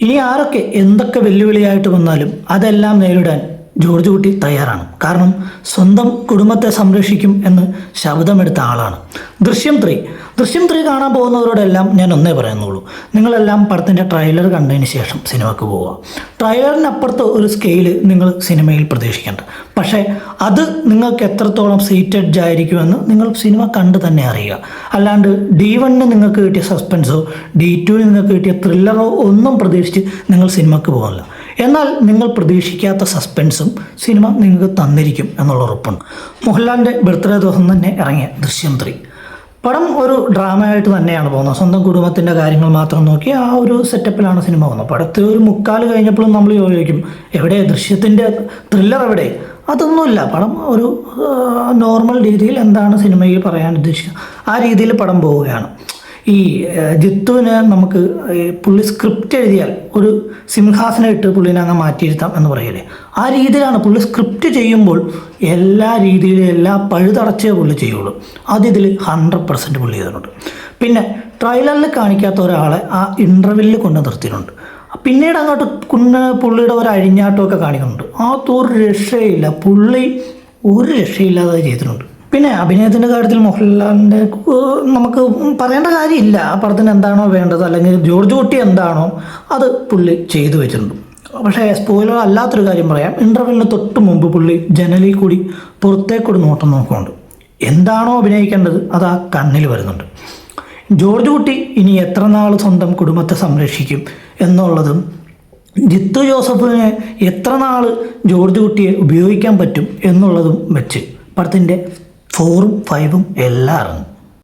ഇനി ആരൊക്കെ എന്തൊക്കെ വെല്ലുവിളിയായിട്ട് വന്നാലും അതെല്ലാം നേരിടാൻ ജോർജ് കുട്ടി തയ്യാറാണ്. കാരണം സ്വന്തം കുടുംബത്തെ സംരക്ഷിക്കും എന്ന് ശബ്ദമെടുത്ത ആളാണ്. ദൃശ്യം ത്രീ കാണാൻ പോകുന്നവരോടെല്ലാം ഞാൻ ഒന്നേ പറയുന്നുള്ളൂ, നിങ്ങളെല്ലാം പടത്തിൻ്റെ ട്രെയിലർ കണ്ടതിന് ശേഷം സിനിമയ്ക്ക് പോവുക. ട്രെയിലറിനപ്പുറത്ത് ഒരു സ്കെയില് നിങ്ങൾ സിനിമയിൽ പ്രതീക്ഷിക്കേണ്ട. പക്ഷേ അത് നിങ്ങൾക്ക് എത്രത്തോളം സീറ്റഡ് ആയിരിക്കുമെന്ന് നിങ്ങൾ സിനിമ കണ്ട് തന്നെ അറിയുക. അല്ലാണ്ട് D1 നിങ്ങൾക്ക് കിട്ടിയ സസ്പെൻസോ D2 നിങ്ങൾക്ക് കിട്ടിയ ത്രില്ലറോ ഒന്നും പ്രതീക്ഷിച്ച് നിങ്ങൾ സിനിമയ്ക്ക് പോകില്ല. എന്നാൽ നിങ്ങൾ പ്രതീക്ഷിക്കാത്ത സസ്പെൻസും സിനിമ നിങ്ങൾക്ക് തന്നിരിക്കും എന്നുള്ള ഉറപ്പുണ്ട്. മോഹൻലാലിൻ്റെ ബർത്ത്ഡേ ദിവസം തന്നെ ഇറങ്ങിയ ദൃശ്യം 3 പടം ഒരു ഡ്രാമയായിട്ട് തന്നെയാണ് പോകുന്നത്. സ്വന്തം കുടുംബത്തിൻ്റെ കാര്യങ്ങൾ മാത്രം നോക്കി ആ ഒരു സെറ്റപ്പിലാണ് സിനിമ പോകുന്നത്. പടത്തിൽ ഒരു മുക്കാൽ കഴിഞ്ഞപ്പോഴും നമ്മൾ ചോദിക്കും, എവിടെ ദൃശ്യത്തിൻ്റെ ത്രില്ലർ എവിടെ? അതൊന്നുമില്ല. പടം ഒരു നോർമൽ രീതിയിൽ എന്താണ് സിനിമയിൽ പറയാൻ ഉദ്ദേശിക്കുന്നത് ആ രീതിയിൽ പടം പോവുകയാണ്. ഈ ജിത്തുവിനെ നമുക്ക് പുള്ളി സ്ക്രിപ്റ്റ് എഴുതിയാൽ ഒരു സിംഹാസനം ഇട്ട് പുള്ളിനെ അങ്ങ് മാറ്റിയിരുത്താം എന്ന് പറയല്ലേ, ആ രീതിയിലാണ് പുള്ളി സ്ക്രിപ്റ്റ് ചെയ്യുമ്പോൾ എല്ലാ രീതിയിലും എല്ലാ പഴുതടച്ചേ പുള്ളി ചെയ്യുള്ളൂ. അതിൽ 100% പുള്ളി ചെയ്തിട്ടുണ്ട്. പിന്നെ ട്രെയിലറിൽ കാണിക്കാത്ത ഒരാളെ ആ ഇൻ്റർവെല്ലിൽ കൊണ്ട് നിർത്തിയിട്ടുണ്ട്. പിന്നീട് അങ്ങോട്ട് പുള്ളിയുടെ ഒരു അഴിഞ്ഞാട്ടമൊക്കെ കാണിക്കുന്നുണ്ട്. ഒരു രക്ഷയില്ല, പുള്ളി ഒരു രക്ഷയില്ലാതെ ചെയ്തിട്ടുണ്ട്. പിന്നെ അഭിനയത്തിൻ്റെ കാര്യത്തിൽ മോഹൻലാലിൻ്റെ നമുക്ക് പറയേണ്ട കാര്യമില്ല. ആ പടത്തിന് എന്താണോ വേണ്ടത്, അല്ലെങ്കിൽ ജോർജ് കുട്ടി എന്താണോ അത് പുള്ളി ചെയ്തു വെച്ചിട്ടുണ്ട്. പക്ഷേ സ്പോയിലർ അല്ലാത്തൊരു കാര്യം പറയാം, ഇൻ്റർവെല്ലിന് തൊട്ട് മുമ്പ് പുള്ളി ജനലിൽ കൂടി പുറത്തേക്കൂടി നോട്ടം നോക്കുന്നുണ്ട്. എന്താണോ അഭിനയിക്കേണ്ടത് അത് ആ കണ്ണിൽ വരുന്നുണ്ട്. ജോർജ് കുട്ടി ഇനി എത്ര നാൾ സ്വന്തം കുടുംബത്തെ സംരക്ഷിക്കും എന്നുള്ളതും ജിത്തു ജോസഫിനെ എത്ര നാൾ ജോർജ് കുട്ടിയെ ഉപയോഗിക്കാൻ പറ്റും എന്നുള്ളതും വെച്ച് പടത്തിൻ്റെ 4ഉം 5ഉം എല്ലാം ഇറങ്ങും.